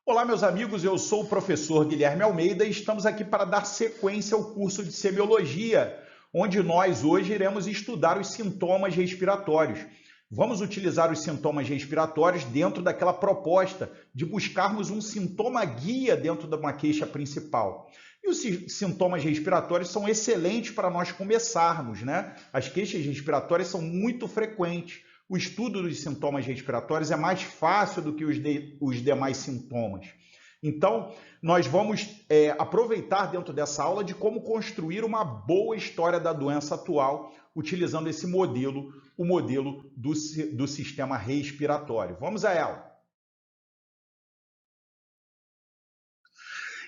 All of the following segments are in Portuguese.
Olá, meus amigos, eu sou o professor Guilherme Almeida e estamos aqui para dar sequência ao curso de semiologia, onde nós hoje iremos estudar os sintomas respiratórios. Vamos utilizar os sintomas respiratórios dentro daquela proposta de buscarmos um sintoma guia dentro de uma queixa principal. E os sintomas respiratórios são excelentes para nós começarmos, né? As queixas respiratórias são muito frequentes. O estudo dos sintomas respiratórios é mais fácil do que os demais sintomas. Então, nós vamos aproveitar dentro dessa aula de como construir uma boa história da doença atual, utilizando esse modelo, o modelo do sistema respiratório. Vamos a ela.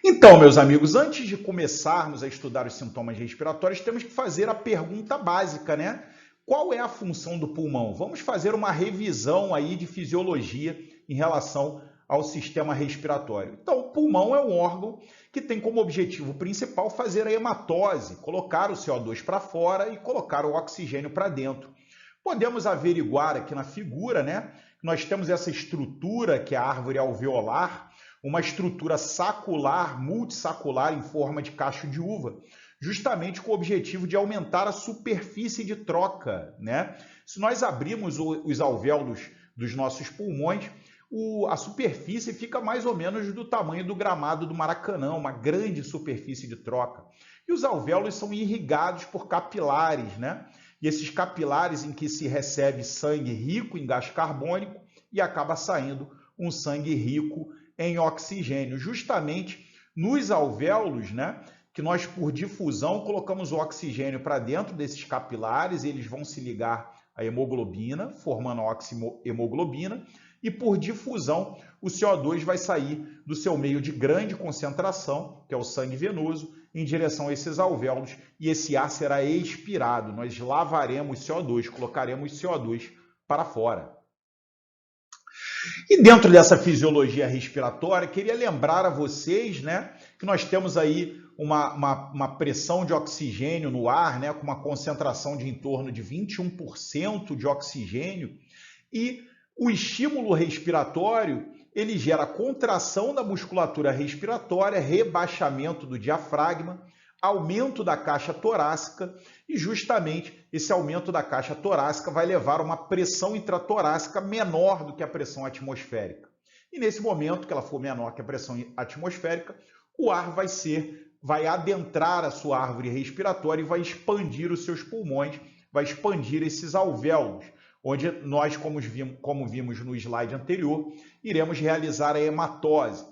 Então, meus amigos, antes de começarmos a estudar os sintomas respiratórios, temos que fazer a pergunta básica, né? Qual é a função do pulmão? Vamos fazer uma revisão aí de fisiologia em relação ao sistema respiratório. Então, o pulmão é um órgão que tem como objetivo principal fazer a hematose, colocar o CO2 para fora e colocar o oxigênio para dentro. Podemos averiguar aqui na figura, né? Nós temos essa estrutura que é a árvore alveolar, uma estrutura sacular, multissacular em forma de cacho de uva, justamente com o objetivo de aumentar a superfície de troca, né? Se nós abrirmos os alvéolos dos nossos pulmões, a superfície fica mais ou menos do tamanho do gramado do Maracanã, uma grande superfície de troca. E os alvéolos são irrigados por capilares, né? E esses capilares em que se recebe sangue rico em gás carbônico e acaba saindo um sangue rico em oxigênio, justamente nos alvéolos, né? Que nós, por difusão, colocamos o oxigênio para dentro desses capilares, eles vão se ligar à hemoglobina, formando a oxihemoglobina, e por difusão, o CO2 vai sair do seu meio de grande concentração, que é o sangue venoso, em direção a esses alvéolos, e esse ar será expirado. Nós lavaremos CO2, colocaremos CO2 para fora. E dentro dessa fisiologia respiratória, queria lembrar a vocês, né, que nós temos aí uma pressão de oxigênio no ar, né, com uma concentração de em torno de 21% de oxigênio, e o estímulo respiratório, ele gera contração da musculatura respiratória, rebaixamento do diafragma, aumento da caixa torácica, e justamente esse aumento da caixa torácica vai levar a uma pressão intratorácica menor do que a pressão atmosférica. E nesse momento que ela for menor que a pressão atmosférica, o ar vai adentrar a sua árvore respiratória e vai expandir os seus pulmões, vai expandir esses alvéolos, onde nós, como vimos no slide anterior, iremos realizar a hematose.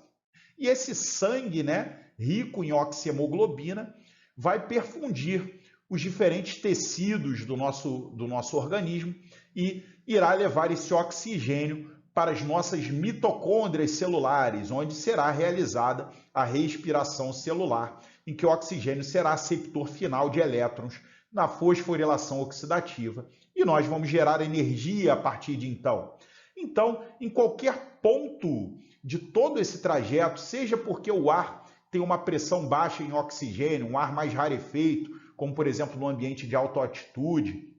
E esse sangue, né, rico em oxihemoglobina, vai perfundir os diferentes tecidos do nosso organismo e irá levar esse oxigênio para as nossas mitocôndrias celulares, onde será realizada a respiração celular, em que o oxigênio será receptor final de elétrons na fosforilação oxidativa, e nós vamos gerar energia a partir de então. Então, em qualquer ponto de todo esse trajeto, seja porque o ar tem uma pressão baixa em oxigênio, um ar mais rarefeito, como por exemplo no ambiente de alta altitude,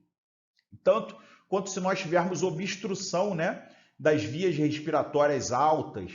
tanto quanto se nós tivermos obstrução, né, das vias respiratórias altas,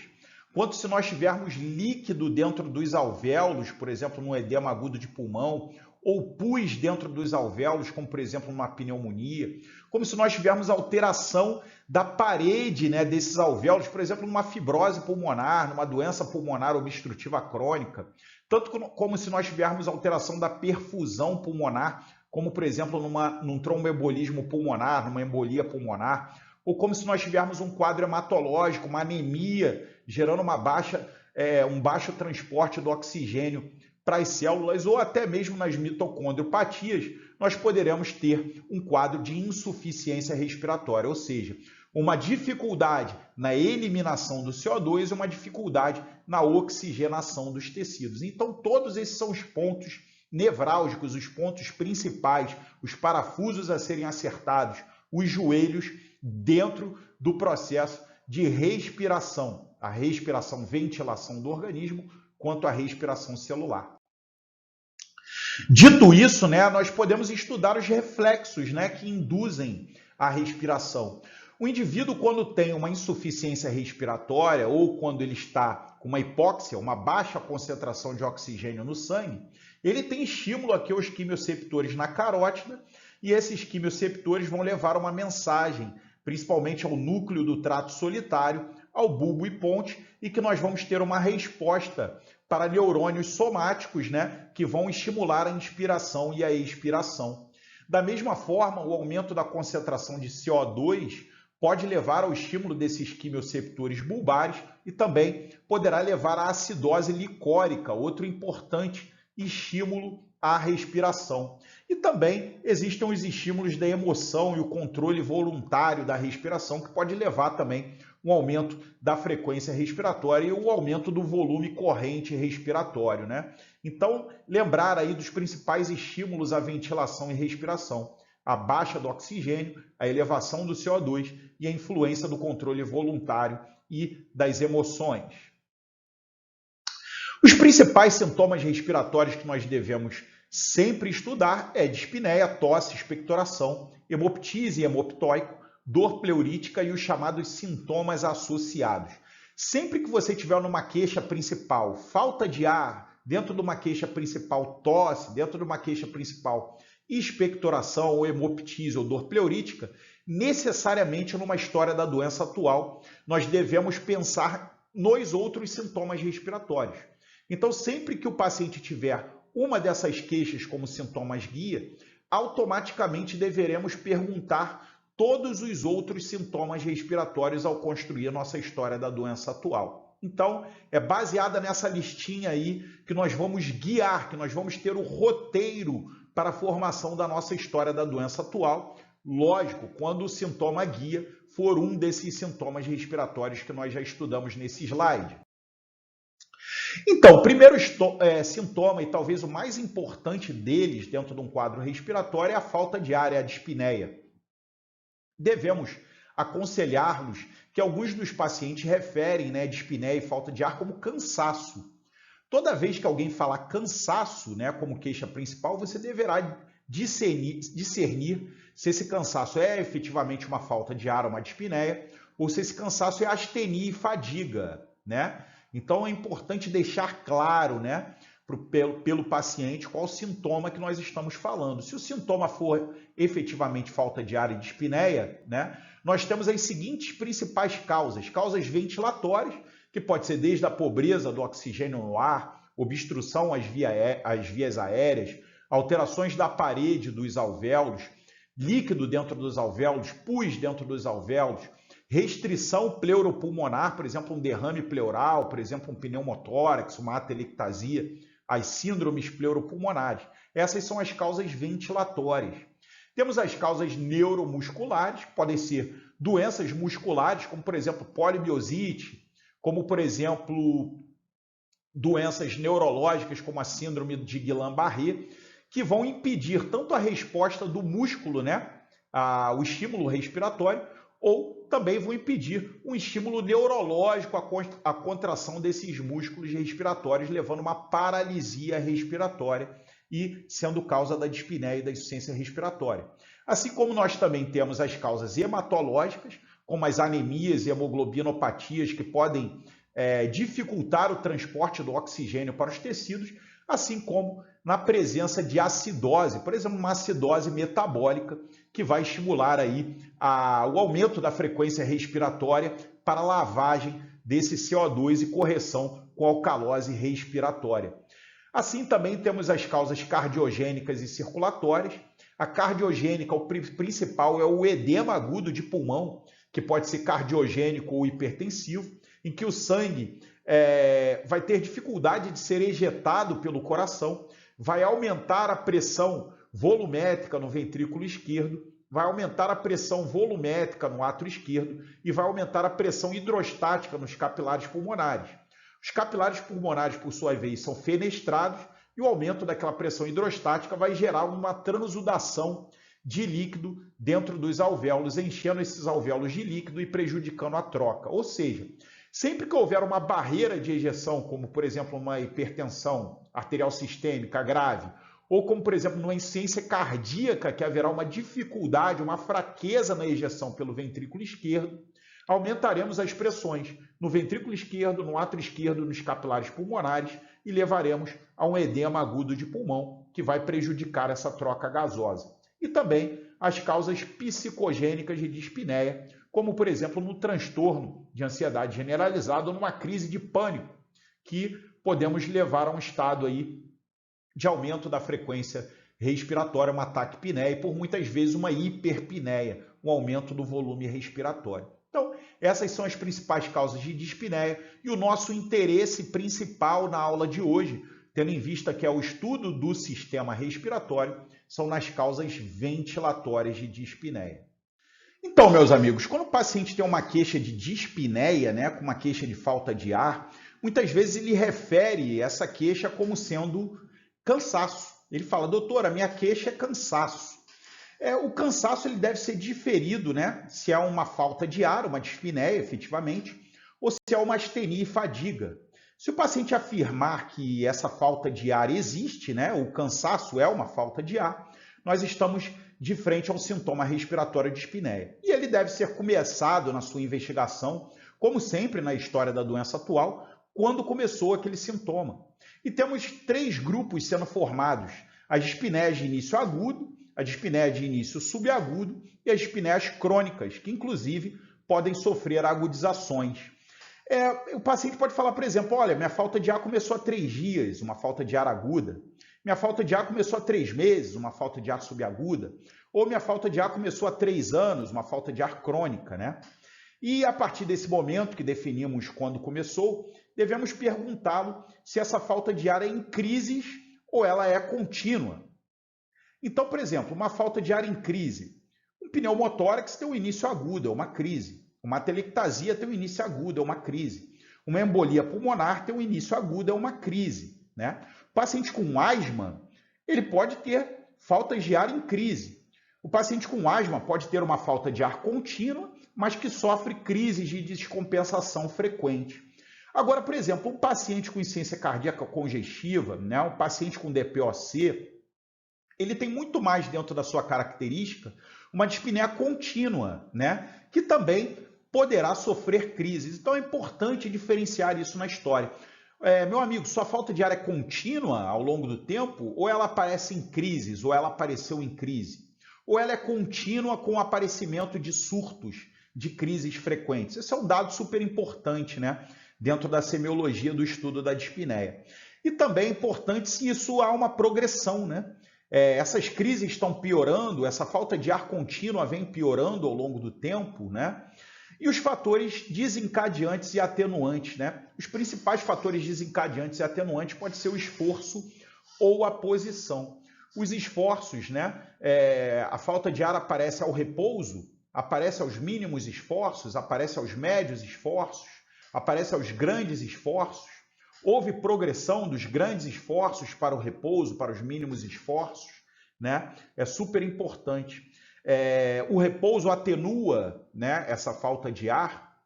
quanto se nós tivermos líquido dentro dos alvéolos, por exemplo, no edema agudo de pulmão, ou pus dentro dos alvéolos, como por exemplo numa pneumonia, como se nós tivermos alteração da parede, né, desses alvéolos, por exemplo, numa fibrose pulmonar, numa doença pulmonar obstrutiva crônica, tanto como se nós tivermos alteração da perfusão pulmonar, como por exemplo num tromboembolismo pulmonar, numa embolia pulmonar, ou como se nós tivermos um quadro hematológico, uma anemia, gerando um baixo transporte do oxigênio para as células, ou até mesmo nas mitocondriopatias, nós poderemos ter um quadro de insuficiência respiratória, ou seja, uma dificuldade na eliminação do CO2 e uma dificuldade na oxigenação dos tecidos. Então, todos esses são os pontos nevrálgicos, os pontos principais, os parafusos a serem acertados, os joelhos dentro do processo de respiração, a respiração, ventilação do organismo, quanto à respiração celular. Dito isso, né, nós podemos estudar os reflexos, né, que induzem a respiração. O indivíduo, quando tem uma insuficiência respiratória ou quando ele está com uma hipóxia, uma baixa concentração de oxigênio no sangue, ele tem estímulo aqui aos quimioceptores na carótida, e esses quimioceptores vão levar uma mensagem, principalmente ao núcleo do trato solitário, ao bulbo e ponte, e que nós vamos ter uma resposta para neurônios somáticos, né, que vão estimular a inspiração e a expiração. Da mesma forma, o aumento da concentração de CO2 pode levar ao estímulo desses quimioceptores bulbares e também poderá levar à acidose licórica, outro importante estímulo à respiração. E também existem os estímulos da emoção e o controle voluntário da respiração, que pode levar também um aumento da frequência respiratória e o aumento do volume corrente respiratório, né? Então, lembrar aí dos principais estímulos à ventilação e respiração: a baixa do oxigênio, a elevação do CO2 e a influência do controle voluntário e das emoções. Os principais sintomas respiratórios que nós devemos sempre estudar é dispneia, tosse, expectoração, hemoptise e hemoptóico, dor pleurítica e os chamados sintomas associados. Sempre que você tiver numa queixa principal falta de ar, dentro de uma queixa principal tosse, dentro de uma queixa principal expectoração ou hemoptise ou dor pleurítica, necessariamente numa história da doença atual, nós devemos pensar nos outros sintomas respiratórios. Então, sempre que o paciente tiver uma dessas queixas como sintomas guia, automaticamente deveremos perguntar todos os outros sintomas respiratórios ao construir a nossa história da doença atual. Então, é baseada nessa listinha aí que nós vamos guiar, que nós vamos ter o roteiro para a formação da nossa história da doença atual. Lógico, quando o sintoma guia for um desses sintomas respiratórios que nós já estudamos nesse slide. Então, o primeiro sintoma, e talvez o mais importante deles dentro de um quadro respiratório, é a falta de ar, é a dispneia. Devemos aconselhar-los que alguns dos pacientes referem, né, dispneia e falta de ar como cansaço. Toda vez que alguém falar cansaço, né, como queixa principal, você deverá discernir se esse cansaço é efetivamente uma falta de ar, uma dispneia, ou se esse cansaço é astenia e fadiga, né? Então é importante deixar claro, né, pelo paciente qual o sintoma que nós estamos falando. Se o sintoma for efetivamente falta de ar e dispneia, né, nós temos as seguintes principais causas: causas ventilatórias, que pode ser desde a pobreza do oxigênio no ar, obstrução às vias aéreas, alterações da parede dos alvéolos, líquido dentro dos alvéolos, pus dentro dos alvéolos, restrição pleuropulmonar, por exemplo, um derrame pleural, por exemplo, um pneumotórax, uma atelectasia, as síndromes pleuropulmonares. Essas são as causas ventilatórias. Temos as causas neuromusculares, que podem ser doenças musculares, como, por exemplo, polimiosite, como, por exemplo, doenças neurológicas, como a síndrome de Guillain-Barré, que vão impedir tanto a resposta do músculo, né, o estímulo respiratório, ou também vão impedir um estímulo neurológico, a contração desses músculos respiratórios, levando uma paralisia respiratória e sendo causa da dispneia e da insuficiência respiratória. Assim como nós também temos as causas hematológicas, como as anemias e hemoglobinopatias, que podem dificultar o transporte do oxigênio para os tecidos, assim como na presença de acidose, por exemplo, uma acidose metabólica, que vai estimular aí o aumento da frequência respiratória para lavagem desse CO2 e correção com alcalose respiratória. Assim também temos as causas cardiogênicas e circulatórias. A cardiogênica, o principal é o edema agudo de pulmão, que pode ser cardiogênico ou hipertensivo, em que o sangue vai ter dificuldade de ser ejetado pelo coração, vai aumentar a pressão volumétrica no ventrículo esquerdo, vai aumentar a pressão volumétrica no átrio esquerdo e vai aumentar a pressão hidrostática nos capilares pulmonares. Os capilares pulmonares, por sua vez, são fenestrados e o aumento daquela pressão hidrostática vai gerar uma transudação de líquido dentro dos alvéolos, enchendo esses alvéolos de líquido e prejudicando a troca. Ou seja, sempre que houver uma barreira de ejeção, como, por exemplo, uma hipertensão arterial sistêmica grave, ou como, por exemplo, numa insuficiência cardíaca, que haverá uma dificuldade, uma fraqueza na ejeção pelo ventrículo esquerdo, aumentaremos as pressões no ventrículo esquerdo, no átrio esquerdo, nos capilares pulmonares e levaremos a um edema agudo de pulmão, que vai prejudicar essa troca gasosa. E também as causas psicogênicas de dispneia, como, por exemplo, no transtorno de ansiedade generalizada ou numa crise de pânico, que podemos levar a um estado aí de aumento da frequência respiratória, uma taquipneia e, por muitas vezes, uma hiperpneia, um aumento do volume respiratório. Então, essas são as principais causas de dispneia e o nosso interesse principal na aula de hoje, tendo em vista que é o estudo do sistema respiratório, são nas causas ventilatórias de dispneia. Então, meus amigos, quando o paciente tem uma queixa de dispneia, né, com uma queixa de falta de ar, muitas vezes ele refere essa queixa como sendo cansaço. Ele fala, doutor, a minha queixa é cansaço. O cansaço ele deve ser diferido, né? Se é uma falta de ar, uma dispneia, efetivamente, ou se é uma astenia e fadiga. Se o paciente afirmar que essa falta de ar existe, né? O cansaço é uma falta de ar, nós estamos de frente a um sintoma respiratório de dispneia. E ele deve ser começado na sua investigação, como sempre na história da doença atual, quando começou aquele sintoma. E temos 3 grupos sendo formados: as dispneias de início agudo, a dispneia de início subagudo e as dispneias crônicas, que inclusive podem sofrer agudizações. O paciente pode falar, por exemplo, olha, minha falta de ar começou há 3 dias, uma falta de ar aguda. Minha falta de ar começou há 3 meses, uma falta de ar subaguda. Ou minha falta de ar começou há 3 anos, uma falta de ar crônica, né? E a partir desse momento que definimos quando começou, devemos perguntá-lo se essa falta de ar é em crises ou ela é contínua. Então, por exemplo, uma falta de ar em crise. Um pneumotórax tem um início agudo, é uma crise. Uma atelectasia tem um início agudo, é uma crise. Uma embolia pulmonar tem um início agudo, é uma crise, né? O paciente com asma, ele pode ter faltas de ar em crise. O paciente com asma pode ter uma falta de ar contínua, mas que sofre crises de descompensação frequente. Agora, por exemplo, um paciente com insuficiência cardíaca congestiva, né, um paciente com DPOC, ele tem muito mais dentro da sua característica uma dispneia contínua, né, que também poderá sofrer crises. Então é importante diferenciar isso na história. Meu amigo, sua falta de ar é contínua ao longo do tempo, ou ela aparece em crises, ou ela apareceu em crise? Ou ela é contínua com o aparecimento de surtos, de crises frequentes? Esse é um dado super importante, né, dentro da semiologia do estudo da dispneia. E também é importante se isso há uma progressão, né? Essas crises estão piorando, essa falta de ar contínua vem piorando ao longo do tempo, né? E os fatores desencadeantes e atenuantes, né? Os principais fatores desencadeantes e atenuantes pode ser o esforço ou a posição. Os esforços, né? A falta de ar aparece ao repouso, aparece aos mínimos esforços, aparece aos médios esforços, aparece aos grandes esforços. Houve progressão dos grandes esforços para o repouso, para os mínimos esforços, né? É super importante. O repouso atenua, né, essa falta de ar.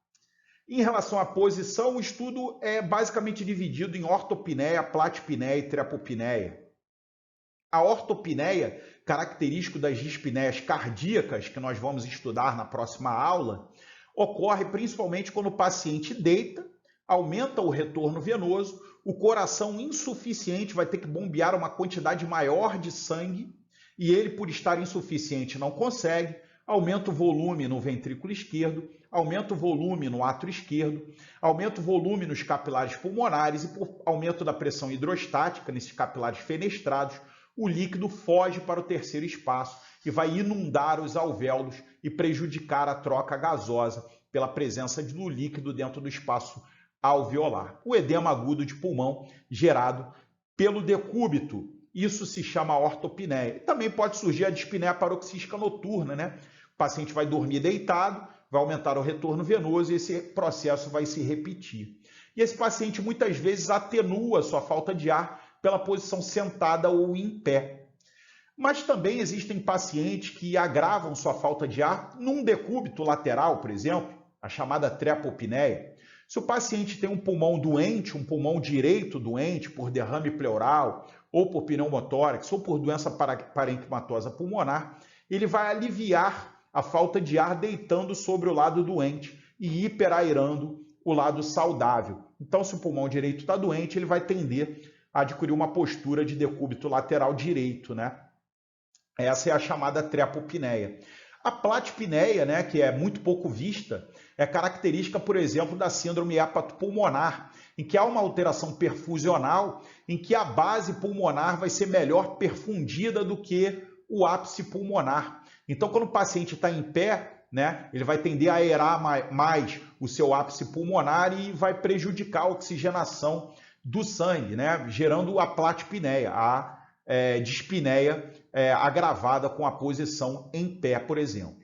Em relação à posição, o estudo é basicamente dividido em ortopneia, platipneia e trepopneia. A ortopneia, característico das dispneias cardíacas, que nós vamos estudar na próxima aula, ocorre principalmente quando o paciente deita, aumenta o retorno venoso, o coração insuficiente vai ter que bombear uma quantidade maior de sangue e ele, por estar insuficiente, não consegue, aumenta o volume no ventrículo esquerdo, aumenta o volume no átrio esquerdo, aumenta o volume nos capilares pulmonares e, por aumento da pressão hidrostática nesses capilares fenestrados, o líquido foge para o terceiro espaço e vai inundar os alvéolos e prejudicar a troca gasosa pela presença do líquido dentro do espaço alveolar. O edema agudo de pulmão gerado pelo decúbito, isso se chama ortopneia. Também pode surgir a dispneia paroxística noturna, né? O paciente vai dormir deitado, vai aumentar o retorno venoso e esse processo vai se repetir. E esse paciente muitas vezes atenua sua falta de ar pela posição sentada ou em pé. Mas também existem pacientes que agravam sua falta de ar num decúbito lateral, por exemplo, a chamada trepopneia. Se o paciente tem um pulmão doente, um pulmão direito doente por derrame pleural, ou por pneumotórax, ou por doença parenquimatosa pulmonar, ele vai aliviar a falta de ar deitando sobre o lado doente, e hiperaerando o lado saudável. Então, se o pulmão direito está doente, ele vai tender a adquirir uma postura de decúbito lateral direito, né? Essa é a chamada trepopneia. A platipneia, né, que é muito pouco vista, é característica, por exemplo, da síndrome hepatopulmonar, em que há uma alteração perfusional, em que a base pulmonar vai ser melhor perfundida do que o ápice pulmonar. Então, quando o paciente está em pé, né, ele vai tender a aerar mais o seu ápice pulmonar e vai prejudicar a oxigenação do sangue, né, gerando a platipneia, a dispneia agravada com a posição em pé, por exemplo.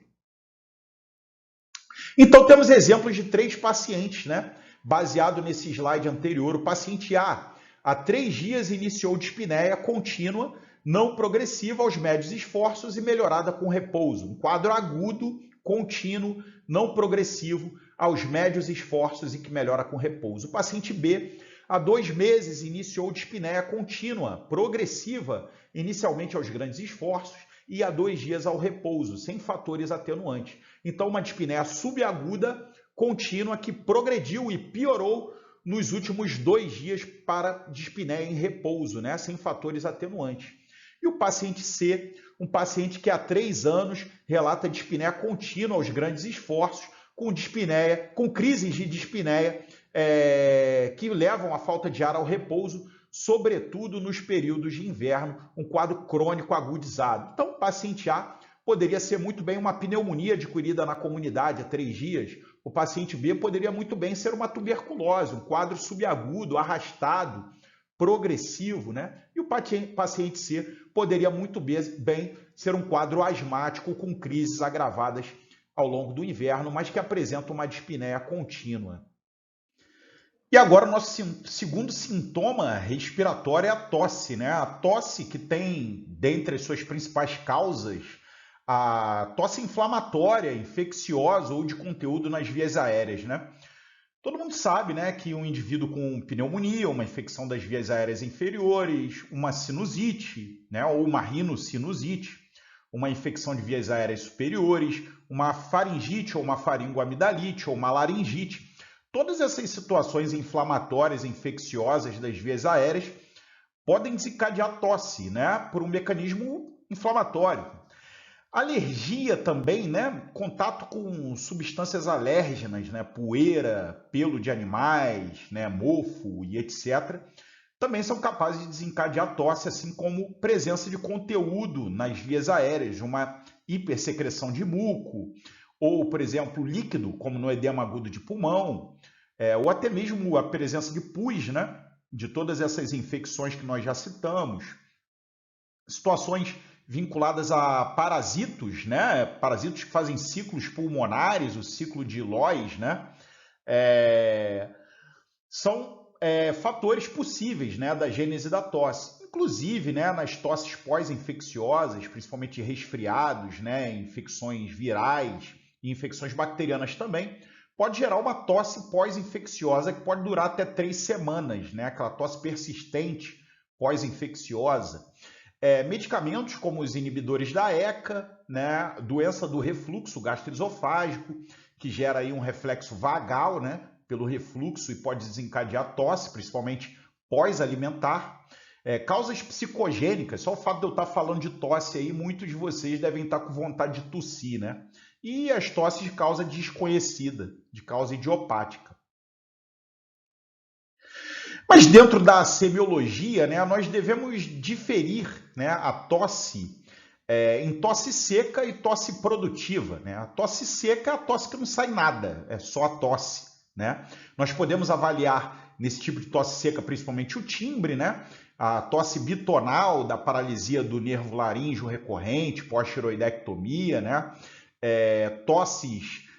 Então, temos exemplos de 3 pacientes, né? Baseado nesse slide anterior. O paciente A, há 3 dias, iniciou dispneia contínua, não progressiva aos médios esforços e melhorada com repouso. Um quadro agudo, contínuo, não progressivo aos médios esforços e que melhora com repouso. O paciente B, há 2 meses, iniciou dispneia contínua, progressiva, inicialmente aos grandes esforços e há 2 dias ao repouso, sem fatores atenuantes. Então, uma dispneia subaguda, contínua, que progrediu e piorou nos últimos 2 dias para dispneia em repouso, né? Sem fatores atenuantes. E o paciente C, um paciente que há 3 anos relata dispneia contínua aos grandes esforços, com dispneia, com crises de dispneia que levam à falta de ar ao repouso, sobretudo nos períodos de inverno, um quadro crônico agudizado. Então, o paciente A poderia ser muito bem uma pneumonia adquirida na comunidade há 3 dias. O paciente B poderia muito bem ser uma tuberculose, um quadro subagudo, arrastado, progressivo, né? E o paciente C poderia muito bem ser um quadro asmático com crises agravadas ao longo do inverno, mas que apresenta uma dispneia contínua. E agora o nosso segundo sintoma respiratório é a tosse, né? A tosse que tem, dentre as suas principais causas, a tosse inflamatória, infecciosa ou de conteúdo nas vias aéreas, né? Todo mundo sabe, né, que um indivíduo com pneumonia, uma infecção das vias aéreas inferiores, uma sinusite, né, ou uma rinocinusite, uma infecção de vias aéreas superiores, uma faringite ou uma faringoamidalite ou uma laringite, todas essas situações inflamatórias, infecciosas das vias aéreas podem desencadear tosse, né, por um mecanismo inflamatório. Alergia também, né? Contato com substâncias alérgenas, né? Poeira, pelo de animais, né? Mofo e etc. Também são capazes de desencadear tosse, assim como presença de conteúdo nas vias aéreas, uma hipersecreção de muco, ou, por exemplo, líquido, como no edema agudo de pulmão, ou até mesmo a presença de pus, né? De todas essas infecções que nós já citamos. Situações vinculadas a parasitos, né? Parasitos que fazem ciclos pulmonares, o ciclo de Lois, né? São fatores possíveis, né, da gênese da tosse. Inclusive, né, nas tosses pós-infecciosas, principalmente resfriados, né, infecções virais e infecções bacterianas também, pode gerar uma tosse pós-infecciosa que pode durar até 3 semanas, né? Aquela tosse persistente pós-infecciosa. Medicamentos como os inibidores da ECA, né, doença do refluxo gastroesofágico, que gera aí um reflexo vagal, né, pelo refluxo e pode desencadear tosse, principalmente pós-alimentar. Causas psicogênicas, só o fato de eu estar falando de tosse aí, muitos de vocês devem estar com vontade de tossir, né? E as tosses de causa desconhecida, de causa idiopática. Mas dentro da semiologia, né, nós devemos diferir, né, a tosse em tosse seca e tosse produtiva, né? A tosse seca é a tosse que não sai nada, é só a tosse, né? Nós podemos avaliar nesse tipo de tosse seca principalmente o timbre, né? A tosse bitonal da paralisia do nervo laríngeo recorrente, pós-tiroidectomia, né? Tosses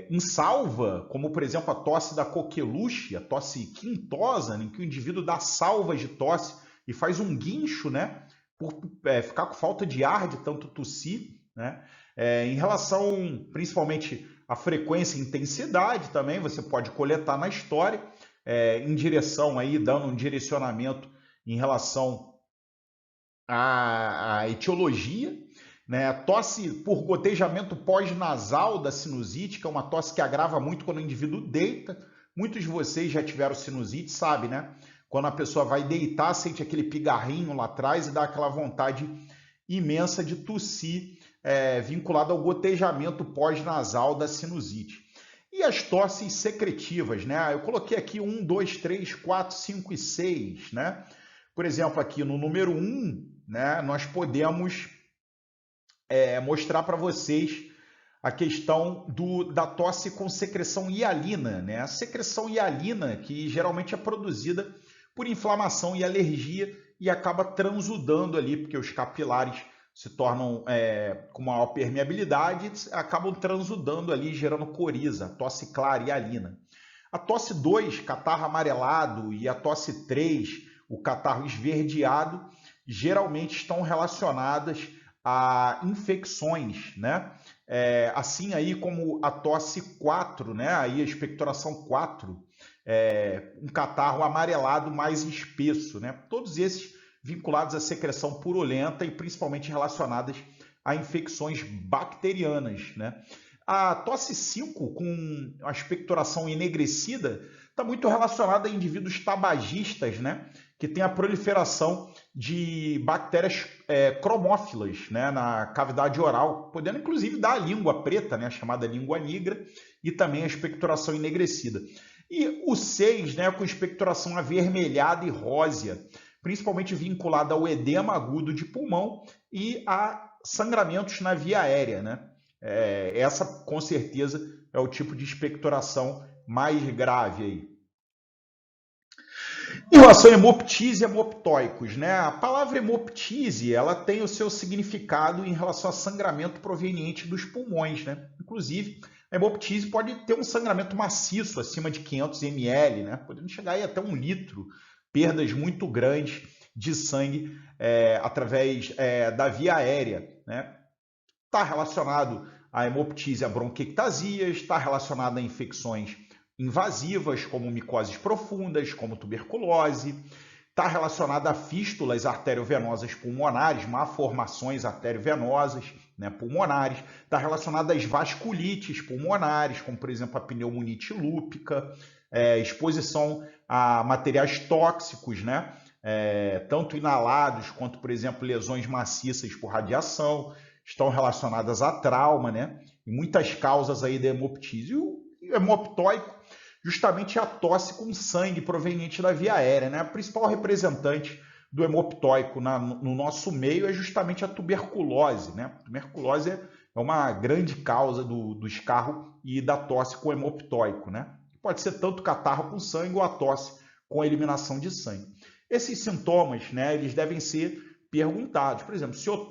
insalva, como por exemplo a tosse da coqueluche, a tosse quintosa, em que o indivíduo dá salvas de tosse e faz um guincho, né, por ficar com falta de ar de tanto tossir, né? Em relação principalmente à frequência e intensidade também, você pode coletar na história, em direção aí, dando um direcionamento em relação à etiologia. né? Tosse por gotejamento pós-nasal da sinusite, que é uma tosse que agrava muito quando o indivíduo deita. Muitos de vocês já tiveram sinusite, sabe, né? Quando a pessoa vai deitar, sente aquele pigarrinho lá atrás e dá aquela vontade imensa de tossir, vinculada ao gotejamento pós-nasal da sinusite. E as tosses secretivas, né? Eu coloquei aqui 1, 2, 3, 4, 5 e 6, né? Por exemplo, aqui no número 1, né, nós podemos mostrar para vocês a questão da tosse com secreção hialina, né? A secreção hialina, que geralmente é produzida por inflamação e alergia e acaba transudando ali, porque os capilares se tornam com maior permeabilidade e acabam transudando ali, gerando coriza, tosse clara hialina. A tosse 2, catarro amarelado, e a tosse 3, o catarro esverdeado, geralmente estão relacionadas a infecções, né? Assim aí como a tosse 4, né? Aí a expectoração 4, um catarro amarelado mais espesso, né? Todos esses vinculados à secreção purulenta e principalmente relacionadas a infecções bacterianas, né? A tosse 5, com a expectoração enegrecida, está muito relacionada a indivíduos tabagistas, né? Que tem a proliferação de bactérias cromófilas, né? Na cavidade oral, podendo inclusive dar a língua preta, né? A chamada língua negra, e também a expectoração enegrecida. E o 6, né? Com expectoração avermelhada e rósea, principalmente vinculada ao edema agudo de pulmão e a sangramentos na via aérea, né? Essa, com certeza, é o tipo de expectoração mais grave aí. Em relação a hemoptise e hemoptóicos, né? A palavra hemoptise, ela tem o seu significado em relação a sangramento proveniente dos pulmões, né? Inclusive, a hemoptise pode ter um sangramento maciço, acima de 500 ml, né? Podendo chegar aí até 1 litro, perdas muito grandes de sangue através da via aérea, né? Está relacionado à hemoptise, a bronquiectasias, está relacionado a infecções invasivas, como micoses profundas, como tuberculose, está relacionado a fístulas arteriovenosas pulmonares, malformações arteriovenosas, né, pulmonares, está relacionado às vasculites pulmonares, como por exemplo a pneumonite lúpica, exposição a materiais tóxicos, né, tanto inalados quanto, por exemplo, lesões maciças por radiação, estão relacionadas a trauma, né? E muitas causas aí da hemoptise. E o hemoptóico, justamente a tosse com sangue proveniente da via aérea, né? A principal representante do hemoptóico no nosso meio é justamente a tuberculose, né? A tuberculose é uma grande causa do escarro e da tosse com hemoptóico, né? Pode ser tanto catarro com sangue ou a tosse com eliminação de sangue. Esses sintomas, né, eles devem ser perguntados. Por exemplo, se eu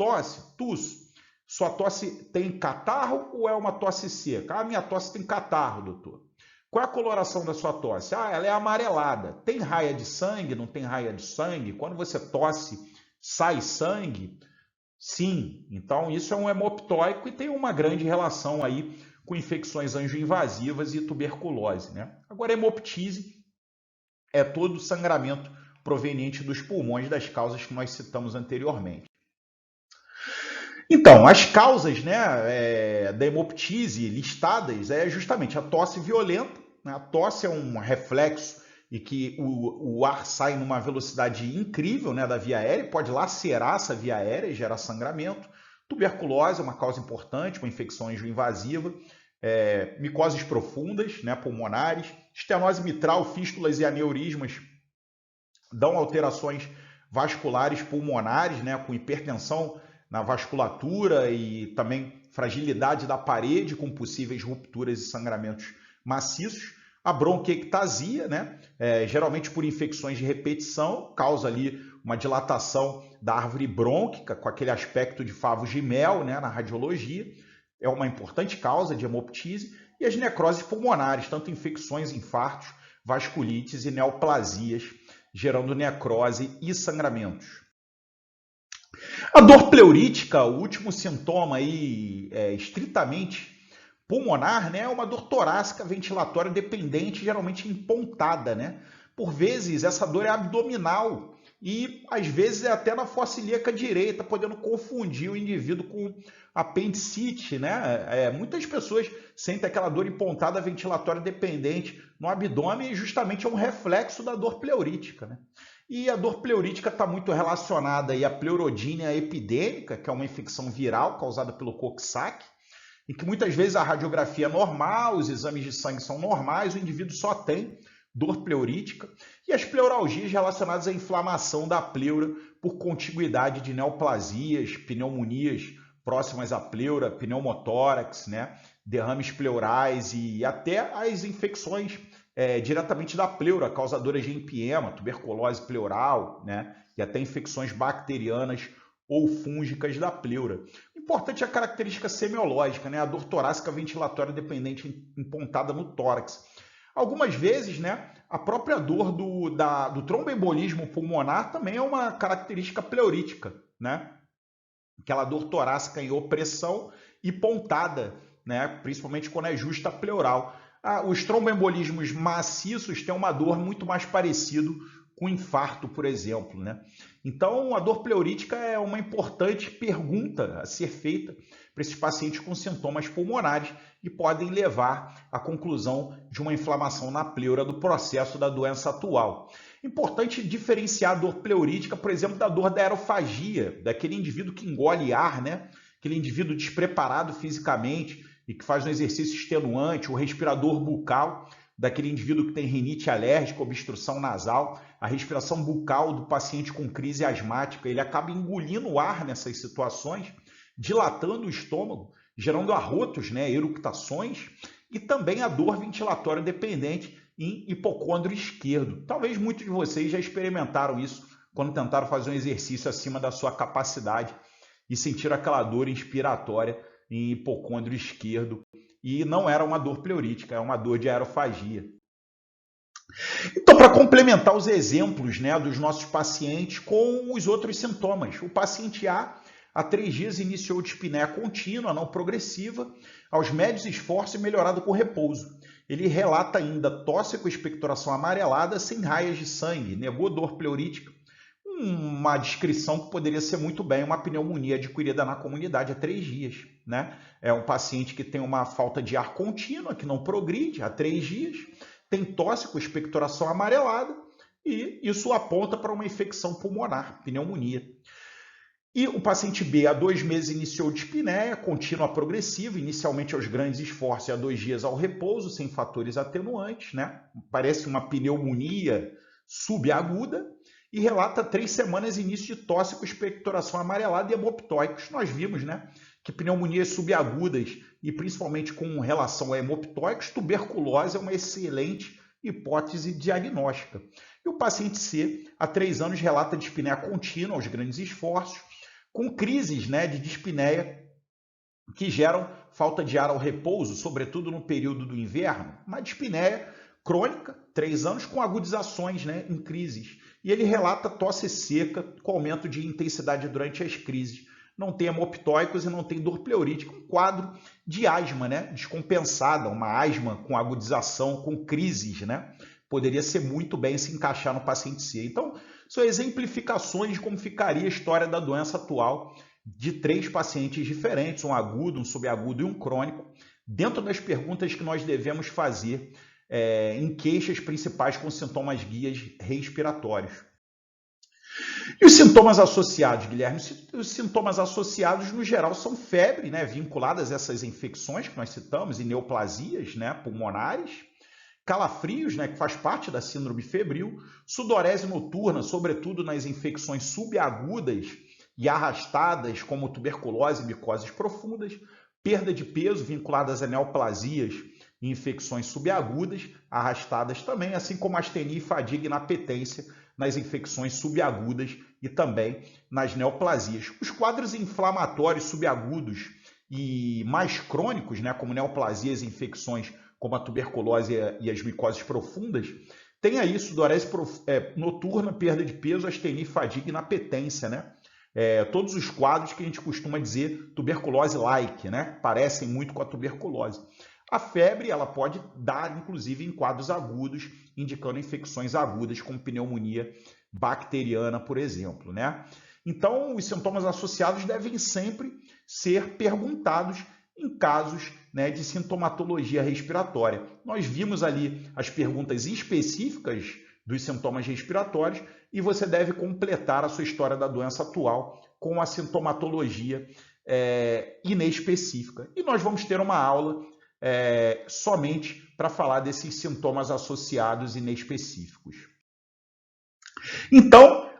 tusso, sua tosse tem catarro ou é uma tosse seca? Ah, minha tosse tem catarro, doutor. Qual é a coloração da sua tosse? Ah, ela é amarelada. Tem raia de sangue? Não tem raia de sangue? Quando você tosse, sai sangue? Sim. Então, isso é um hemoptóico e tem uma grande relação aí com infecções angioinvasivas e tuberculose, né? Agora, a hemoptise é todo o sangramento proveniente dos pulmões, das causas que nós citamos anteriormente. Então, as causas, né, da hemoptise listadas é justamente a tosse violenta, né? A tosse é um reflexo e que o ar sai numa velocidade incrível, né, da via aérea, pode lacerar essa via aérea e gerar sangramento. Tuberculose é uma causa importante, uma infecção angioinvasiva, micoses profundas, né, pulmonares, estenose mitral, fístulas e aneurismas dão alterações vasculares pulmonares, né, com hipertensão na vasculatura e também fragilidade da parede com possíveis rupturas e sangramentos maciços. A bronquiectasia, né, geralmente por infecções de repetição, causa ali uma dilatação da árvore brônquica com aquele aspecto de favos de mel, né, na radiologia. É uma importante causa de hemoptise. E as necroses pulmonares, tanto infecções, infartos, vasculites e neoplasias, gerando necrose e sangramentos. A dor pleurítica, o último sintoma aí, estritamente pulmonar, né, é uma dor torácica ventilatória dependente, geralmente empontada, né? Por vezes essa dor é abdominal e às vezes é até na fossa ilíaca direita, podendo confundir o indivíduo com apendicite, né? Muitas pessoas sentem aquela dor empontada ventilatória dependente no abdômen e justamente é um reflexo da dor pleurítica, né? E a dor pleurítica está muito relacionada aí à pleurodínia epidêmica, que é uma infecção viral causada pelo Coxsackie, e que muitas vezes a radiografia é normal, os exames de sangue são normais, o indivíduo só tem dor pleurítica, e as pleuralgias relacionadas à inflamação da pleura por contiguidade de neoplasias, pneumonias próximas à pleura, pneumotórax, né, derrames pleurais e até as infecções diretamente da pleura, causadoras de empiema, tuberculose pleural, né, e até infecções bacterianas ou fúngicas da pleura. O importante é a característica semiológica, né, a dor torácica ventilatória dependente empontada no tórax. Algumas vezes, né, a própria dor do tromboembolismo pulmonar também é uma característica pleurítica, né? Aquela dor torácica em opressão e pontada, né? Principalmente quando é justa pleural. Os tromboembolismos maciços têm uma dor muito mais parecido com infarto, por exemplo, né? Então, a dor pleurítica é uma importante pergunta a ser feita para esses pacientes com sintomas pulmonares e podem levar à conclusão de uma inflamação na pleura do processo da doença atual. Importante diferenciar a dor pleurítica, por exemplo, da dor da aerofagia, daquele indivíduo que engole ar, né? Aquele indivíduo despreparado fisicamente e que faz um exercício extenuante, o respirador bucal, daquele indivíduo que tem rinite alérgica, obstrução nasal, a respiração bucal do paciente com crise asmática, ele acaba engolindo o ar nessas situações, dilatando o estômago, gerando arrotos, né, eructações, e também a dor ventilatória dependente em hipocôndrio esquerdo. Talvez muitos de vocês já experimentaram isso quando tentaram fazer um exercício acima da sua capacidade e sentiram aquela dor inspiratória em hipocôndrio esquerdo. E não era uma dor pleurítica, é uma dor de aerofagia. Então, para complementar os exemplos, né, dos nossos pacientes com os outros sintomas, o paciente A, há 3 dias, iniciou dispneia contínua, não progressiva, aos médios esforços e melhorado com repouso. Ele relata ainda tosse com expectoração amarelada, sem raias de sangue, negou dor pleurítica, uma descrição que poderia ser muito bem uma pneumonia adquirida na comunidade há 3 dias. Né? É um paciente que tem uma falta de ar contínua, que não progride há 3 dias, tem tosse com expectoração amarelada e isso aponta para uma infecção pulmonar, pneumonia. E o paciente B, há 2 meses, iniciou dispneia contínua progressiva, inicialmente aos grandes esforços e há 2 dias ao repouso, sem fatores atenuantes, né? Parece uma pneumonia subaguda, e relata 3 semanas início de tosse com expectoração amarelada e hemoptóicos. Nós vimos, né, que pneumonias subagudas e principalmente com relação a hemoptóicos, tuberculose é uma excelente hipótese diagnóstica. E o paciente C, há 3 anos, relata dispneia contínua aos grandes esforços, com crises, né, de dispneia que geram falta de ar ao repouso, sobretudo no período do inverno. Uma dispneia crônica, 3 anos, com agudizações, né, em crises. E ele relata tosse seca com aumento de intensidade durante as crises. Não tem hemoptóicos e não tem dor pleurítica. Um quadro de asma, né, descompensada, uma asma com agudização, com crises, né? Poderia ser muito bem se encaixar no paciente C. Então, são exemplificações de como ficaria a história da doença atual de 3 pacientes diferentes, um agudo, um subagudo e um crônico, dentro das perguntas que nós devemos fazer em queixas principais com sintomas guias respiratórios. E os sintomas associados, Guilherme? Os sintomas associados, no geral, são febre, né, vinculadas a essas infecções que nós citamos, e neoplasias, né, pulmonares, calafrios, né, que faz parte da síndrome febril, sudorese noturna, sobretudo nas infecções subagudas e arrastadas, como tuberculose e micoses profundas, perda de peso vinculadas a neoplasias e infecções subagudas, arrastadas também, assim como astenia e fadiga e inapetência nas infecções subagudas e também nas neoplasias. Os quadros inflamatórios subagudos e mais crônicos, né, como neoplasias e infecções como a tuberculose e as micoses profundas, tem aí sudorese noturna, perda de peso, astenia e fadiga e inapetência, né? Todos os quadros que a gente costuma dizer tuberculose-like, né? Parecem muito com a tuberculose. A febre, ela pode dar, inclusive, em quadros agudos, indicando infecções agudas, como pneumonia bacteriana, por exemplo, né? Então, os sintomas associados devem sempre ser perguntados em casos, né, de sintomatologia respiratória. Nós vimos ali as perguntas específicas dos sintomas respiratórios e você deve completar a sua história da doença atual com a sintomatologia inespecífica. E nós vamos ter uma aula somente para falar desses sintomas associados inespecíficos. Então,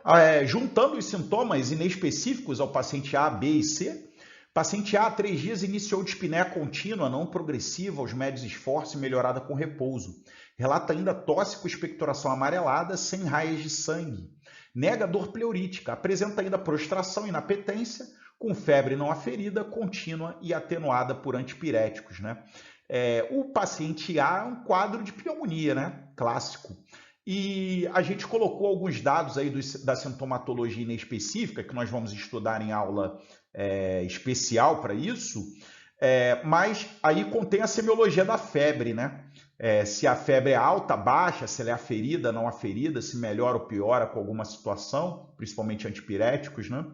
juntando os sintomas inespecíficos ao paciente A, B e C, paciente A, 3 dias, iniciou dispneia contínua, não progressiva, aos médios esforços e melhorada com repouso. Relata ainda tosse com expectoração amarelada, sem raias de sangue. Nega dor pleurítica, apresenta ainda prostração e inapetência, com febre não aferida, contínua e atenuada por antipiréticos, né? O paciente A é um quadro de pneumonia, né? Clássico. E a gente colocou alguns dados aí da sintomatologia inespecífica, que nós vamos estudar em aula especial para isso, mas aí contém a semiologia da febre, né? Se a febre é alta, baixa, se ela é aferida, não aferida, se melhora ou piora com alguma situação, principalmente antipiréticos, né?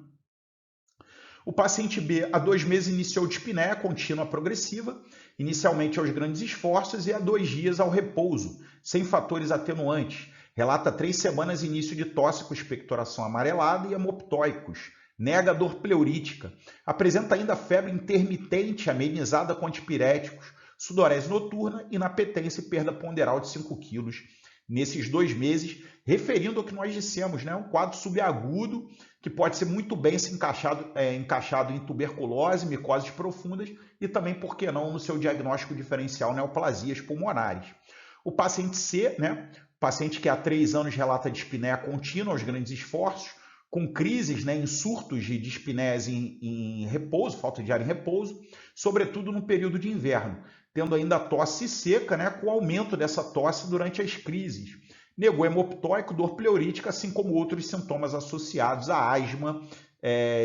O paciente B, há 2 meses, iniciou dispneia contínua progressiva, inicialmente aos grandes esforços e há 2 dias ao repouso, sem fatores atenuantes. Relata 3 semanas início de tosse com expectoração amarelada e hemoptóicos. Nega dor pleurítica. Apresenta ainda febre intermitente amenizada com antipiréticos, sudorese noturna, inapetência e perda ponderal de 5 kg nesses 2 meses, referindo ao que nós dissemos, né? Um quadro subagudo que pode ser muito bem encaixado em tuberculose, micoses profundas e também, por que não, no seu diagnóstico diferencial, neoplasias pulmonares. O paciente C, né? Paciente que há 3 anos relata dispneia contínua aos grandes esforços, com crises, né, em surtos de dispneias em repouso, falta de ar em repouso, sobretudo no período de inverno, tendo ainda tosse seca, né, com aumento dessa tosse durante as crises. Negou hemoptóico, dor pleurítica, assim como outros sintomas associados à asma,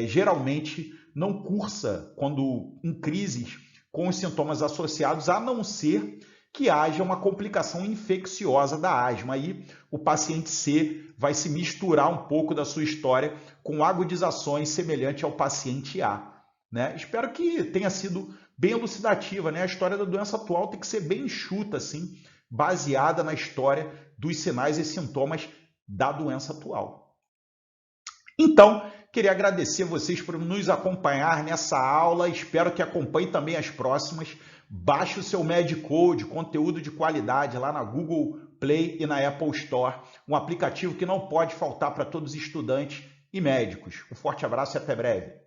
geralmente não cursa quando em crises com os sintomas associados, a não ser que haja uma complicação infecciosa da asma. Aí o paciente C vai se misturar um pouco da sua história com agudizações semelhantes ao paciente A, né? Espero que tenha sido bem elucidativa, né? A história da doença atual tem que ser bem enxuta, assim, baseada na história dos sinais e sintomas da doença atual. Então, queria agradecer vocês por nos acompanhar nessa aula. Espero que acompanhem também as próximas. Baixe o seu MedCode, conteúdo de qualidade lá na Google Play e na Apple Store. Um aplicativo que não pode faltar para todos os estudantes e médicos. Um forte abraço e até breve.